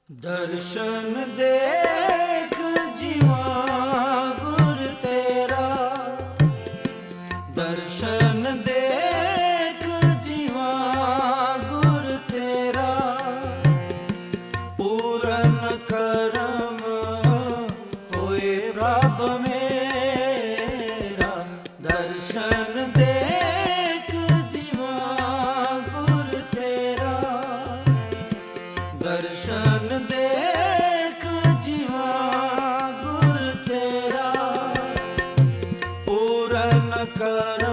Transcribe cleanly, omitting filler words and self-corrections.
दर्शन देख जीवा गुर तेरा, दर्शन देख जीवा गुर तेरा, पूरन करम होए रब मेरा। दर्शन देख जीवा गुर तेरा, दर्शन देख जीवा गुर तेरा, पूरन कर